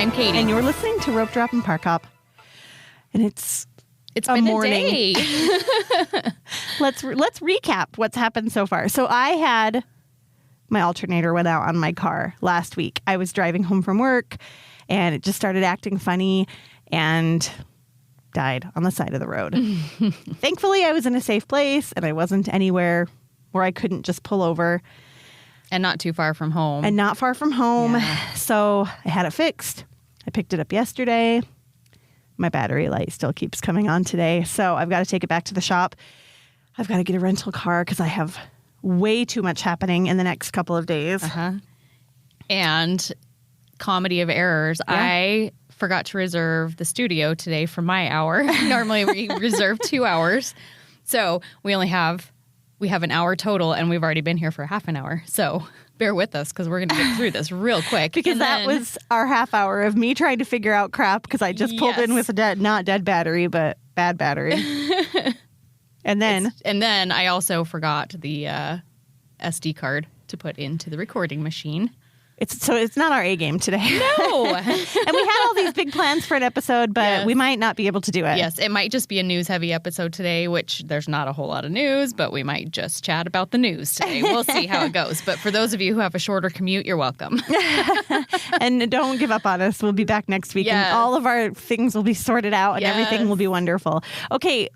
I'm Katie. And you're listening to Ropedrop Parkhop. And it's been morning. A day. Let's recap what's happened so far. So I had my alternator went out on my car last week. I was driving home from work and it just started acting funny and died on the side of the road. Thankfully, I was in a safe place and I wasn't anywhere where I couldn't just pull over. And not too far from home. And not far from home. Yeah. So I had it fixed. I picked it up yesterday. My battery light still keeps coming on today. So I've got to take it back to the shop. I've got to get a rental car because I have way too much happening in the next couple of days. And comedy of errors. Yeah. I forgot to reserve the studio today for my hour. Normally we reserve 2 hours. So we have an hour total and we've already been here for half an hour. So bear with us because we're going to get through this real quick. Because that was our half hour of me trying to figure out crap because I just pulled in with a not dead battery, but bad battery. And then I also forgot the SD card to put into the recording machine. It's not our A game today. No. And we had all these big plans for an episode, but we might not be able to do it. Yes, it might just be a news-heavy episode today, which there's not a whole lot of news, but we might just chat about the news today. We'll see how it goes. But for those of you who have a shorter commute, you're welcome. And don't give up on us. We'll be back next week, and all of our things will be sorted out, and everything will be wonderful. Okay.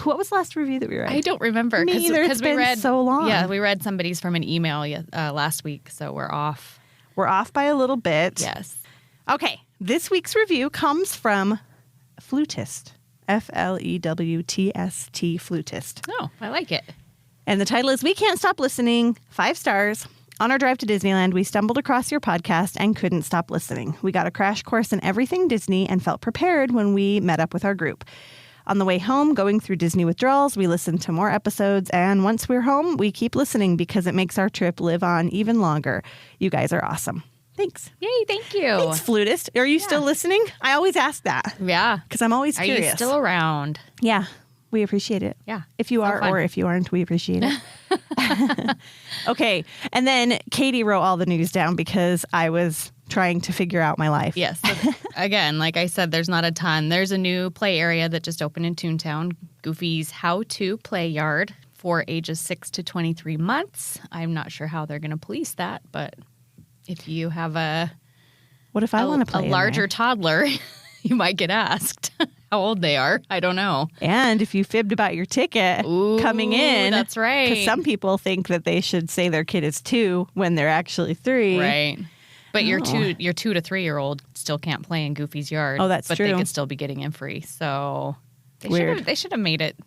What was the last review that we read? I don't remember. Me either. It's been so long. Yeah, we read somebody's from an email last week, so we're off. We're off by a little bit. Yes. Okay. This week's review comes from Flutist. Flewtst, Flutist. Oh, I like it. And the title is We Can't Stop Listening, 5 stars. On our drive to Disneyland, we stumbled across your podcast and couldn't stop listening. We got a crash course in everything Disney and felt prepared when we met up with our group. On the way home, going through Disney withdrawals, we listened to more episodes, and once we're home, we keep listening because it makes our trip live on even longer. You guys are awesome. Thanks. Yay, thank you. Thanks, Flutist. Are you still listening? I always ask that. Yeah. Because I'm always curious. Are you still around? Yeah. We appreciate it. Yeah. If you are or if you aren't, we appreciate it. Okay. And then Katie wrote all the news down because I was trying to figure out my life. Yes. So again, like I said, there's not a ton. There's a new play area that just opened in Toontown, Goofy's How To Play Yard for ages 6 to 23 months. I'm not sure how they're going to police that, but if you have what if I want to play a larger toddler, you might get asked how old they are. I don't know. And if you fibbed about your ticket coming in. That's right. Because some people think that they should say their kid is 2 when they're actually 3. Right. But your 2 to 3 year old still can't play in Goofy's yard. Oh, that's true. But they could still be getting in free. So they should have made it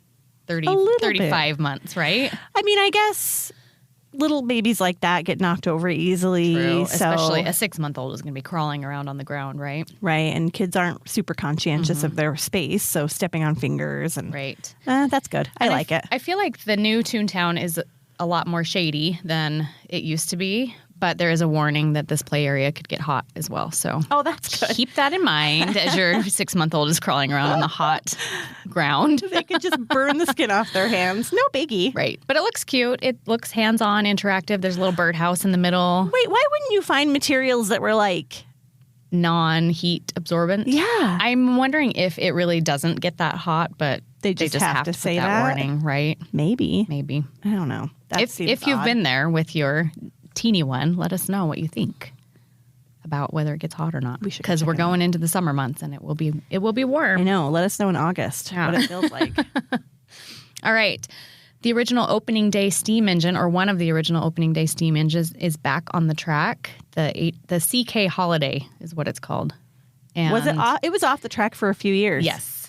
35 months, right? I mean, I guess little babies like that get knocked over easily. True. So, especially a 6-month-old is going to be crawling around on the ground, right? Right. And kids aren't super conscientious of their space. So stepping on fingers and that's good. I like it. I feel like the new Toontown is a lot more shady than it used to be. But there is a warning that this play area could get hot as well. So that's good. Keep that in mind as your 6-month-old is crawling around on the hot ground. They could just burn the skin off their hands. No biggie. Right. But it looks cute. It looks hands-on, interactive. There's a little birdhouse in the middle. Wait, why wouldn't you find materials that were like non-heat absorbent? Yeah. I'm wondering if it really doesn't get that hot, but they just have to say put that warning, right? Maybe. I don't know. If you've been there with your teeny one, let us know what you think about whether it gets hot or not. Because we're going into the summer months and it will be warm. I know. Let us know in August what it feels like. All right. The original opening day steam engine, or one of the original opening day steam engines, is back on the track. The CK Holiday is what it's called. And was it off? It was off the track for a few years. Yes.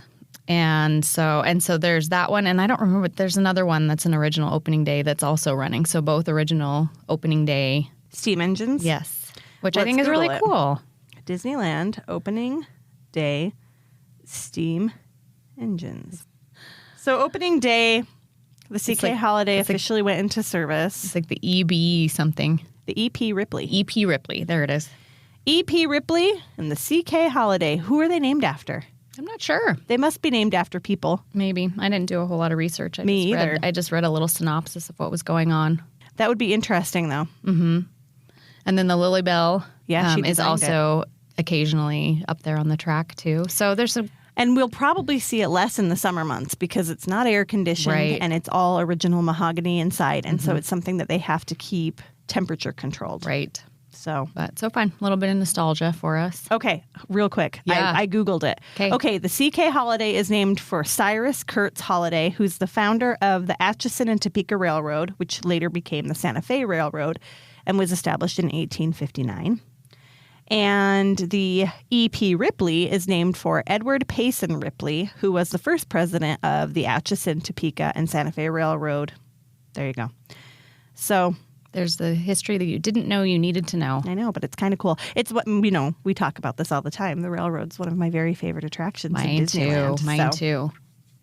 And so there's that one, and I don't remember. There's another one that's an original opening day that's also running. So both original opening day steam engines. Yes, which I think is really cool. Disneyland opening day steam engines. So opening day, the CK Holiday officially went into service. It's like the EB something. The EP Ripley. EP Ripley. There it is. EP Ripley and the CK Holiday. Who are they named after? I'm not sure. They must be named after people. Maybe. I didn't do a whole lot of research. Me either. I just read a little synopsis of what was going on. That would be interesting, though. Mm-hmm. And then the Lily Bell she is also occasionally up there on the track too. So there's some. And we'll probably see it less in the summer months because it's not air conditioned Right. and it's all original mahogany inside. And so it's something that they have to keep temperature controlled. Right. So, But so fun. A little bit of nostalgia for us. okay, real quick. Yeah. I Googled it. Okay, the CK Holiday is named for Cyrus Kurtz Holiday, who's the founder of the Atchison and Topeka Railroad, which later became the Santa Fe Railroad and was established in 1859. And the E.P. Ripley is named for Edward Payson Ripley, who was the first president of the Atchison, Topeka, and Santa Fe Railroad. There you go. So There's the history that you didn't know you needed to know. I know, but it's kind of cool. It's what, we talk about this all the time. The railroad's one of my very favorite attractions in Disneyland. Mine too.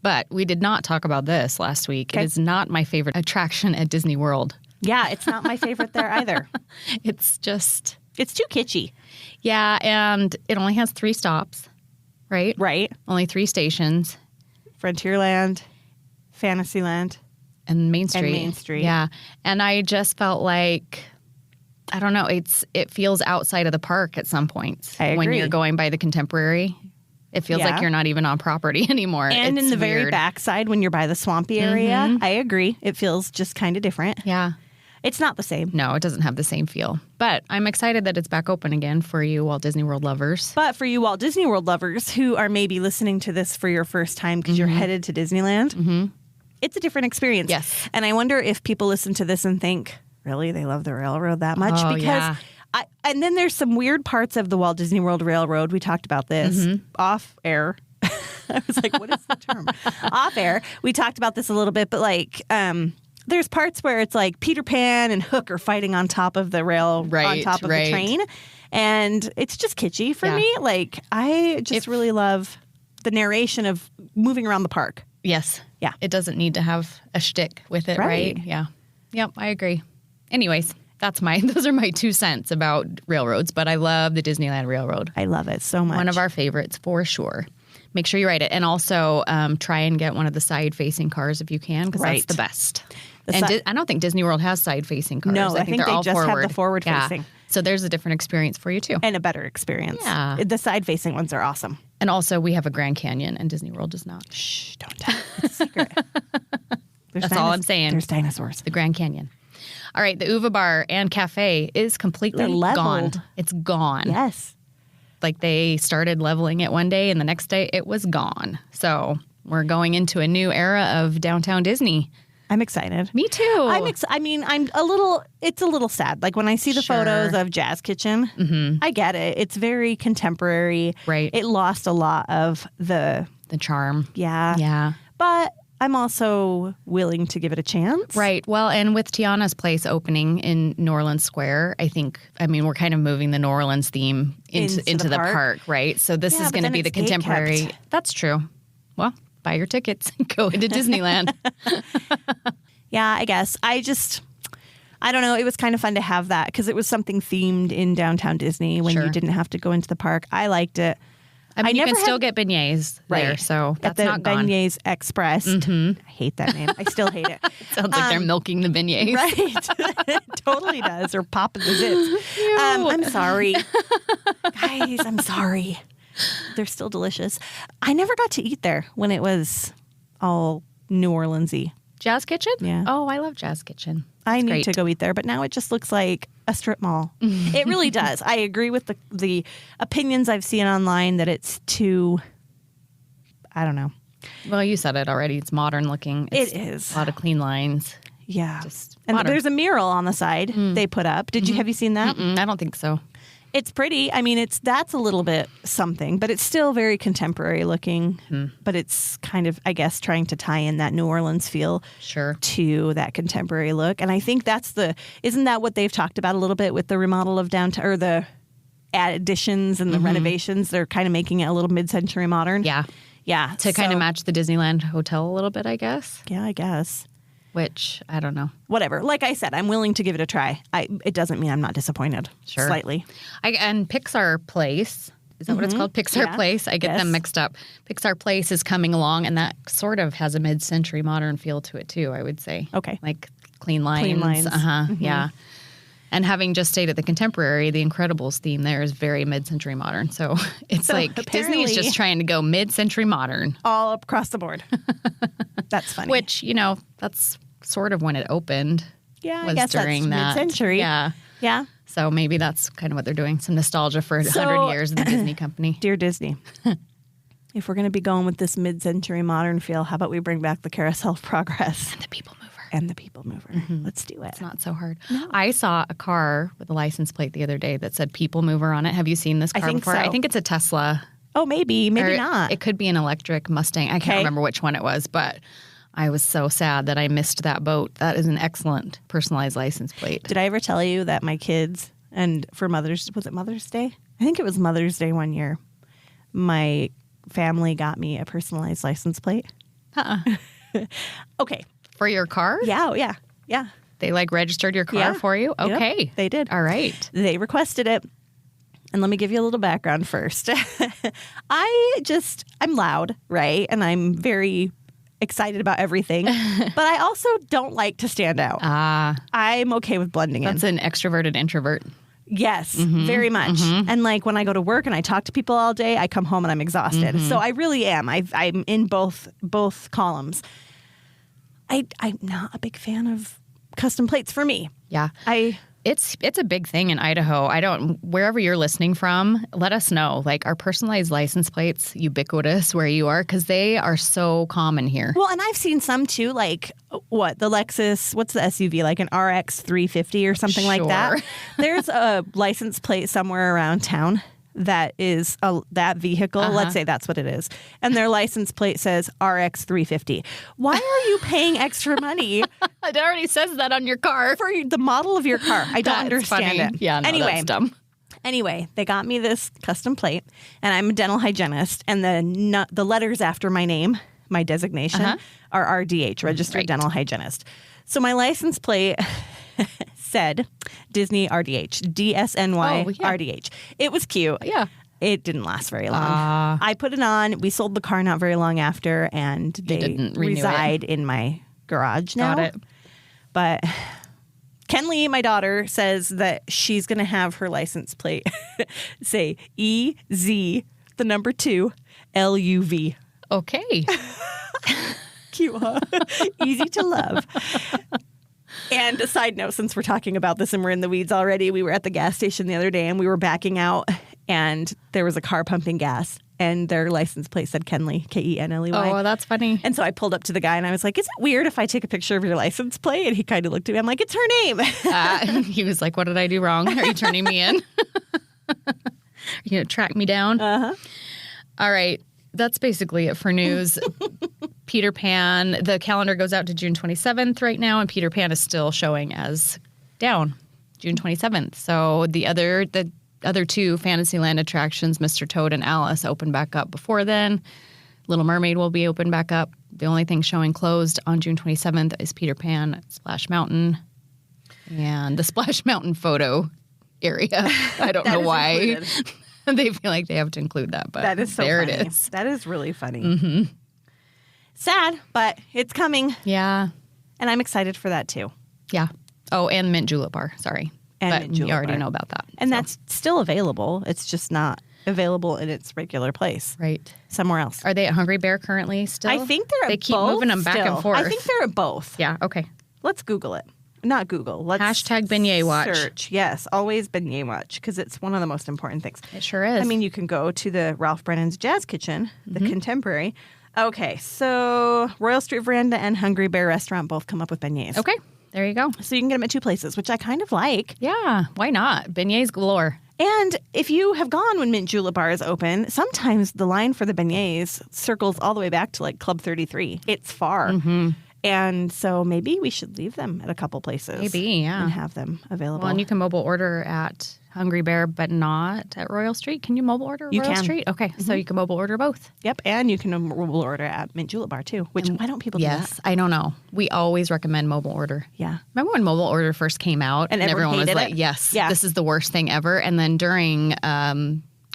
But we did not talk about this last week. Okay. It is not my favorite attraction at Disney World. Yeah, it's not my favorite there either. It's just... It's too kitschy. Yeah, and it only has 3 stops, right? Right. Only 3 stations. Frontierland, Fantasyland, And Main Street. and Main Street. Yeah. And I just felt like, I don't know, it feels outside of the park at some points. I When agree. you're going by the Contemporary. It feels Yeah. like you're not even on property anymore. And It's in the very weird. backside, when you're by the swampy area, I agree. It feels just kind of different. Yeah. It's not the same. No, it doesn't have the same feel. But I'm excited that it's back open again for you Walt Disney World lovers. But for you Walt Disney World lovers who are maybe listening to this for your first time because you're headed to Disneyland, it's a different experience. Yes. And I wonder if people listen to this and think, really, they love the railroad that much? Oh, Because yeah. and then there's some weird parts of the Walt Disney World Railroad. We talked about this off air. I was like, what is the term? Off air. We talked about this a little bit, but there's parts where it's like Peter Pan and Hook are fighting on top of the rail, on Right, top of right. the train. And it's just kitschy for Yeah. me. Like, I just really love the narration of moving around the park. Yes. Yeah. It doesn't need to have a shtick with it, Right. right? Yeah. Yep, I agree. Anyways, those are my 2 cents about railroads, but I love the Disneyland Railroad. I love it so much. One of our favorites for sure. Make sure you write it. And also try and get one of the side-facing cars if you can, because Right. that's the best. The And si- I don't think Disney World has side-facing cars. No, I think they're they all just have forward. the forward-facing. Yeah. So there's a different experience for you, too. And a better experience. Yeah. The side-facing ones are awesome. And also, we have a Grand Canyon, and Disney World does not. Shh, don't tell. It's a secret. That's all I'm saying. There's dinosaurs. The Grand Canyon. All right, the Uva Bar and Cafe is completely They're leveled. gone. It's gone. Yes. Like they started leveling it one day, and the next day it was gone. So we're going into a new era of downtown Disney. I'm excited. Me too. I'm it's a little sad. Like when I see the Sure. photos of Jazz Kitchen, I get it. It's very contemporary. Right. It lost a lot of the, The charm. yeah. Yeah. But I'm also willing to give it a chance. Right. Well, and with Tiana's place opening in New Orleans Square, we're kind of moving the New Orleans theme into the park, right? So this Yeah, is but going to then be the it's gate contemporary. kept. That's true. Well, buy your tickets and go into Disneyland. Yeah, I guess. I don't know. It was kind of fun to have that because it was something themed in downtown Disney when Sure. you didn't have to go into the park. I liked it. I mean, you never can still had- get beignets there, so At that's the not gone. Beignets Express. I hate that name. I still hate it. Sounds like they're milking the beignets. Right. It totally does. Or popping the zips. I'm sorry. Guys, I'm sorry. They're still delicious. I never got to eat there when it was all New Orleans-y. Jazz Kitchen? Yeah. Oh, I love Jazz Kitchen. I It's need great. to go eat there, but now it just looks like a strip mall. It really does. I agree with the opinions I've seen online that it's too, I don't know. Well, you said it already. It's modern looking. It's It is. a lot of clean lines. Yeah. Just And modern. there's a mural on the side they put up. Have you seen that? I don't think so. It's pretty. I mean, that's a little bit something, but it's still very contemporary looking. But it's kind of, I guess, trying to tie in that New Orleans feel Sure. to that contemporary look. And I think isn't that what they've talked about a little bit with the remodel of downtown, or the additions and the renovations? They're kind of making it a little mid-century modern. Yeah. Yeah. To kind of match the Disneyland Hotel a little bit, I guess. Yeah, I guess. Which, I don't know. Whatever. Like I said, I'm willing to give it a try. It doesn't mean I'm not disappointed. Sure. Slightly. And Pixar Place, is that what it's called? Pixar Yeah. Place. I get Yes. them mixed up. Pixar Place is coming along, and that sort of has a mid-century modern feel to it, too, I would say. Okay. Like clean lines. Clean lines. Yeah. And having just stayed at the Contemporary, the Incredibles theme there is very mid-century modern. So it's like Disney is just trying to go mid-century modern. All across the board. That's funny. Which, that's sort of when it opened. Yeah, was I guess during that's mid-century. Yeah. Yeah. So maybe that's kind of what they're doing. Some nostalgia for 100 years of the Disney company. Dear Disney, if we're going to be going with this mid-century modern feel, how about we bring back the Carousel of Progress? And the People Mover. Let's do it. It's not so hard. No. I saw a car with a license plate the other day that said People Mover on it. Have you seen this car before? So. I think it's a Tesla. Oh, maybe not. It could be an electric Mustang. I can't remember which one it was, but I was so sad that I missed that boat. That is an excellent personalized license plate. Did I ever tell you that my kids, and for was it Mother's Day? I think it was Mother's Day one year. My family got me a personalized license plate. Okay. For your car? Yeah. They registered your car for you? Okay. Yep, they did. All right. They requested it. And let me give you a little background first. I'm loud, right? And I'm very excited about everything. But I also don't like to stand out. I'm okay with blending in. That's an extroverted introvert. Yes, very much. And when I go to work and I talk to people all day, I come home and I'm exhausted. So I really am. I'm in both columns. I'm not a big fan of custom plates for me. Yeah. It's a big thing in Idaho. Wherever you're listening from, let us know. Are personalized license plates ubiquitous where you are? Because they are so common here. Well, and I've seen some too, the Lexus, what's the SUV, an RX 350 or something like that. There's a license plate somewhere around town that is that vehicle. Let's say that's what it is. And their license plate says RX 350. Why are you paying extra money? It already says that on your car. For the model of your car. I don't understand it. Yeah, no, that's dumb. Anyway, they got me this custom plate, and I'm a dental hygienist, and the letters after my name, my designation, are RDH, Registered Dental Hygienist. So my license plate said Disney RDH, DSNY RDH. It was cute. Yeah. It didn't last very long. I put it on. We sold the car not very long after, and they reside in my garage now. Got it. But Kenley, my daughter, says that she's going to have her license plate say EZ, the number 2, LUV. Okay. Cute, huh? Easy to love. And a side note, since we're talking about this and we're in the weeds already, we were at the gas station the other day and we were backing out and there was a car pumping gas and their license plate said Kenley, Kenley. Oh, that's funny. And so I pulled up to the guy and I was like, is it weird if I take a picture of your license plate? And he kind of looked at me. I'm like, it's her name. He was like, what did I do wrong? Are you turning me in? Are you going to track me down? All right. That's basically it for news. Peter Pan, the calendar goes out to June 27th right now, and Peter Pan is still showing as down June 27th. So the other two Fantasyland attractions, Mr. Toad and Alice, open back up before then. Little Mermaid will be open back up. The only thing showing closed on June 27th is Peter Pan at Splash Mountain and the Splash Mountain photo area. I don't know why. They feel like they have to include that, but that is so there funny. it is. That is really funny. Sad, but it's coming. Yeah. And I'm excited for that too. Yeah. Oh, and Mint Julep Bar. Sorry. And you already know about that. And that's still available. It's just not available in its regular place. Right. Somewhere else. Are they at Hungry Bear currently still? I think they're at both. They keep moving them back and forth. I think they're at both. Yeah. Okay. Let's Google it. Not Google. Let's hashtag Beignet Watch. Search. Yes, always Beignet Watch because it's one of the most important things. It sure is. I mean, you can go to the Ralph Brennan's Jazz Kitchen, the Contemporary. Okay, so Royal Street Veranda and Hungry Bear Restaurant both come up with beignets. Okay, there you go. So you can get them at two places, which I kind of like. Yeah, why not? Beignets galore. And if you have gone when Mint Julep Bar is open, sometimes the line for the beignets circles all the way back to Club 33. It's far. And so maybe we should leave them at a couple places. Maybe, yeah. And have them available. Well, and you can mobile order at Hungry Bear, but not at Royal Street. Can you mobile order at Royal Street? Okay, so you can mobile order both. Yep, and you can mobile order at Mint Julep Bar too, which why don't people do that? Yes, I don't know. We always recommend mobile order. Yeah. Remember when mobile order first came out? And everyone was hated like, it? yes, this is the worst thing ever. And then during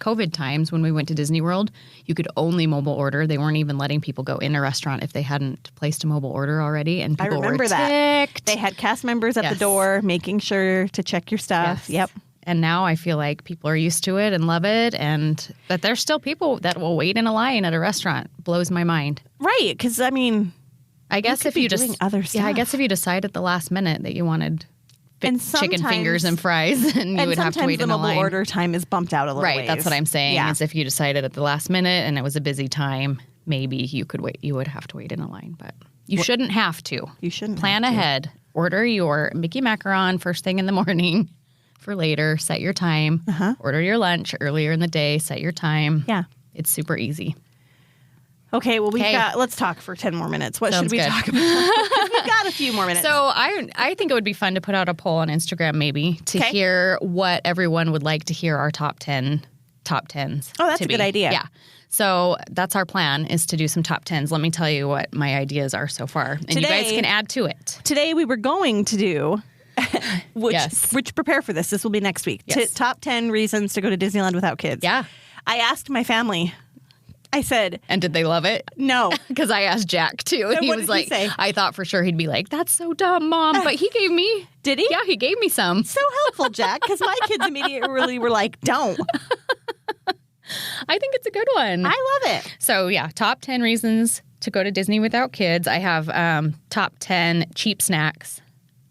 COVID times when we went to Disney World, you could only mobile order. They weren't even letting people go in a restaurant if they hadn't placed a mobile order already. And people remember were that. ticked. They had cast members at the Yes. door making sure to check your stuff. Yes. Yep. And now I feel like people are used to it and love it. And that there's still people that will wait in a line at a restaurant. Blows my mind. Right. Because, I mean, I guess could if be you doing just other Yeah, I stuff. guess if you decide at the last minute that you wanted and chicken sometimes- fingers and fries, and you would have to wait the in a mobile line. order time is bumped out a little Right, ways. that's what I'm saying. Yeah. Is if you decided at the last minute and it was a busy time, maybe you could wait. You would have to wait in a line, but you shouldn't have to. You shouldn't Plan have to. ahead. Order your Mickey macaron first thing in the morning for later. Set your time. Order your lunch earlier in the day. Set your time. Yeah. It's super easy. Okay, well, Okay. let's talk for 10 more minutes. What Sounds should we good. talk about? 'Cause we've got a few more minutes. So I think it would be fun to put out a poll on Instagram maybe to Okay. hear what everyone would like to hear our top 10s. Oh, that's to a good be. idea. Yeah. So that's our plan is to do some top 10s. Let me tell you what my ideas are so far. And you guys Today- can add to it. Today we were going to do, Yes. which prepare for this. This will be next week. Yes. Top 10 reasons to go to Disneyland without kids. Yeah. I asked my family. I said, And did they love it? no. Because I asked Jack too. And He what was did he like, say? I thought for sure he'd be like, that's so dumb, Mom. But he gave me. Did he? Yeah, he gave me some. So helpful, Jack, because my kids immediately were like, don't. I think it's a good one. I love it. So yeah, top 10 reasons to go to Disney without kids. I have top 10 cheap snacks.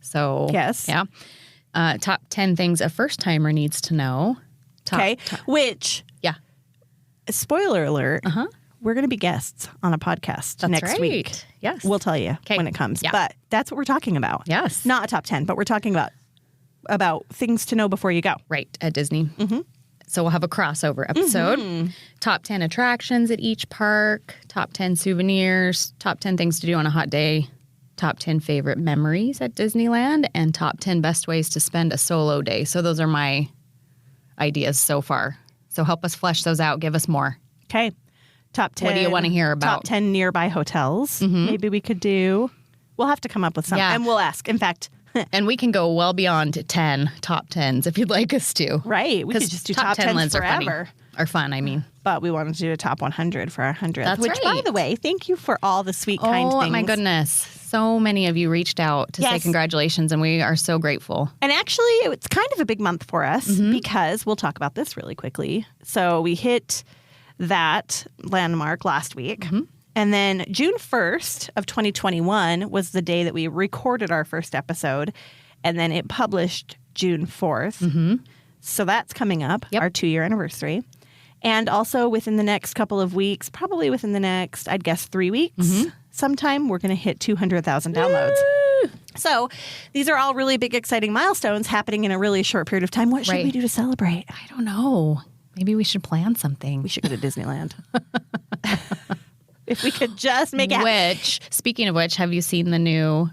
So Yes. yeah. Top 10 things a first timer needs to know. Okay. Which, Yeah. spoiler alert, we're going to be guests on a podcast That's next right. week. Yes. We'll tell you when it comes. Yeah. But that's what we're talking about. Yes. Not a top 10, but we're talking about things to know before you go. Right, at Disney. So we'll have a crossover episode. Top 10 attractions at each park, top 10 souvenirs, top 10 things to do on a hot day, top 10 favorite memories at Disneyland, and top 10 best ways to spend a solo day. So those are my ideas so far. So help us flesh those out. Give us more. Okay. Top 10. What do you wanna hear about? Top 10 nearby hotels. Maybe we could do. We'll have to come up with some. Yeah. And we'll ask. In fact, And we can go well beyond 10 top 10s if you'd like us to. right. We could just do top 10s lists forever. are fun, I mean. But we wanted to do a top 100 for our 100th. That's which, by right. the way, thank you for all the sweet, kind Oh, things. my goodness. So many of you reached out to say Yes. congratulations, and we are so grateful. And actually, it's kind of a big month for us because we'll talk about this really quickly. So we hit that landmark last week. And then June 1st of 2021 was the day that we recorded our first episode. And then it published June 4th. So that's coming up, our 2-year anniversary. And also within the next couple of weeks, probably within the next, I'd guess 3 weeks, sometime we're going to hit 200,000 downloads. So these are all really big, exciting milestones happening in a really short period of time. What should Right. we do to celebrate? I don't know. Maybe we should plan something. We should go to Disneyland. If we could just make it happen. Which, speaking of which, have you seen the new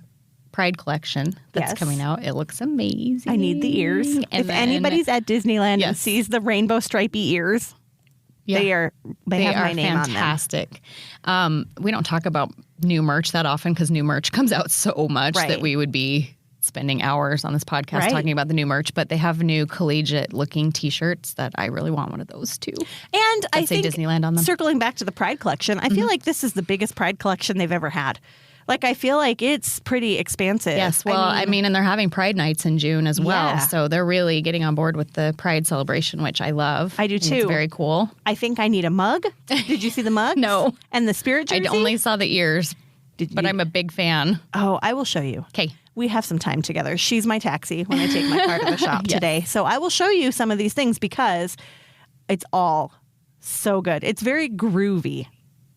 Pride collection that's Yes. coming out? It looks amazing. I need the ears. And If then- anybody's at Disneyland and Yes. sees the rainbow stripy ears, Yeah. they have my name fantastic. We don't talk about new merch that often because new merch comes out so much Right. that we would be spending hours on this podcast Right. talking about the new merch. But they have new collegiate looking T-shirts that I really want one of those too. on them. And I say think, Disneyland on them. circling back to the Pride collection, I feel like this is the biggest Pride collection they've ever had. Like, I feel like it's pretty expansive. Yes, well, I mean, and they're having Pride nights in June as well. Yeah. So they're really getting on board with the Pride celebration, which I love. I do think too. It's very cool. I think I need a mug. Did you see the mug? No. And the spirit jersey? I only saw the ears, but I'm a big fan. Oh, I will show you. Okay. We have some time together. She's my taxi when I take my car to the shop today. So I will show you some of these things because it's all so good. It's very groovy.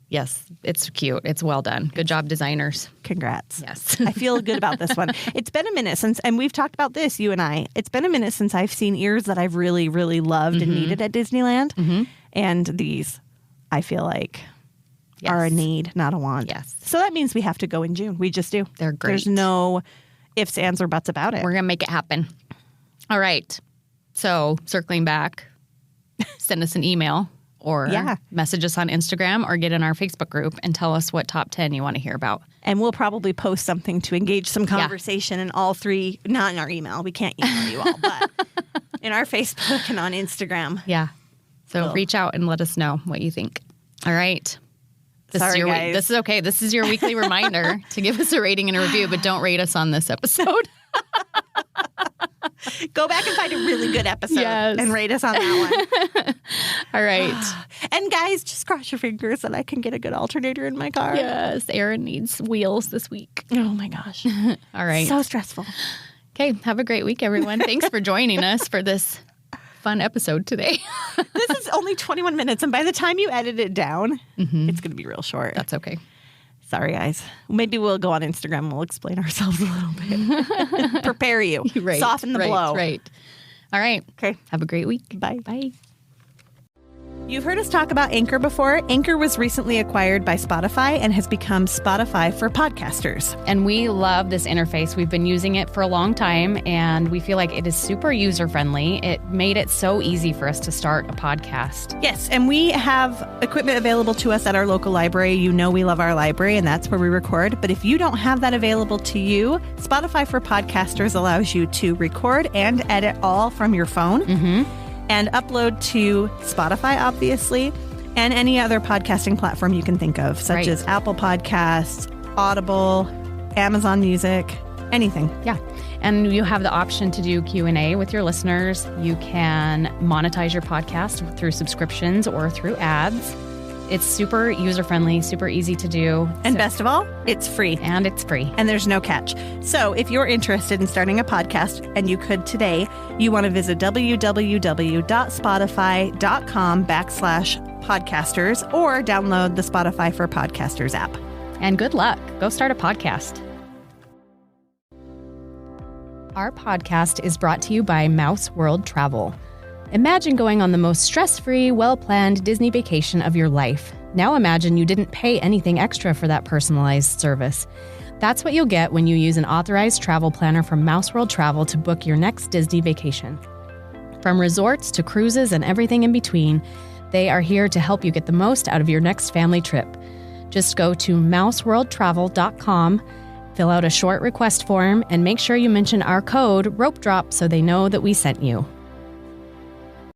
Yes, it's cute. It's well done. Good job, designers. Congrats. Yes. I feel good about this one. It's been a minute since, and we've talked about this, you and I. It's been a minute since I've seen ears that I've really, really loved and needed at Disneyland. And these, I feel like, are a need, not a want. Yes. So that means we have to go in June. We just do. They're great. There's no ifs, ands, or buts about it. We're going to make it happen. All right. So circling back, send us an email or message us on Instagram or get in our Facebook group and tell us what top 10 you want to hear about. And we'll probably post something to engage some conversation in all three, not in our email. We can't email you all, but in our Facebook and on Instagram. Yeah. So reach out and let us know what you think. All right. Sorry, guys. This is okay. This is your weekly reminder to give us a rating and a review, but don't rate us on this episode. Go back and find a really good episode and rate us on that one. All right. And guys, just cross your fingers that I can get a good alternator in my car. Yes. Aaron needs wheels this week. Oh my gosh. All right. So stressful. Okay. Have a great week, everyone. Thanks for joining us for this fun episode today. This is only 21 minutes, and by the time you edit it down, it's going to be real short. That's okay. Sorry, guys. Maybe we'll go on Instagram and we'll explain ourselves a little bit. Prepare you. Right, Soften the blow. Right. All right. Okay. Have a great week. Bye. Bye. You've heard us talk about Anchor before. Anchor was recently acquired by Spotify and has become Spotify for podcasters. And we love this interface. We've been using it for a long time, and we feel like it is super user-friendly. It made it so easy for us to start a podcast. Yes, and we have equipment available to us at our local library. You know we love our library, and that's where we record. But if you don't have that available to you, Spotify for Podcasters allows you to record and edit all from your phone. And upload to Spotify, obviously, and any other podcasting platform you can think of, such as Apple Podcasts, Audible, Amazon Music, anything. Yeah. And you have the option to do Q&A with your listeners. You can monetize your podcast through subscriptions or through ads. It's super user-friendly, super easy to do. And best of all, it's free. And it's free. And there's no catch. So if you're interested in starting a podcast, and you could today, you want to visit www.spotify.com/podcasters or download the Spotify for Podcasters app. And good luck. Go start a podcast. Our podcast is brought to you by Mouse World Travel. Imagine going on the most stress-free, well-planned Disney vacation of your life. Now imagine you didn't pay anything extra for that personalized service. That's what you'll get when you use an authorized travel planner from Mouse World Travel to book your next Disney vacation. From resorts to cruises and everything in between, they are here to help you get the most out of your next family trip. Just go to mouseworldtravel.com, fill out a short request form, and make sure you mention our code, Ropedrop, so they know that we sent you.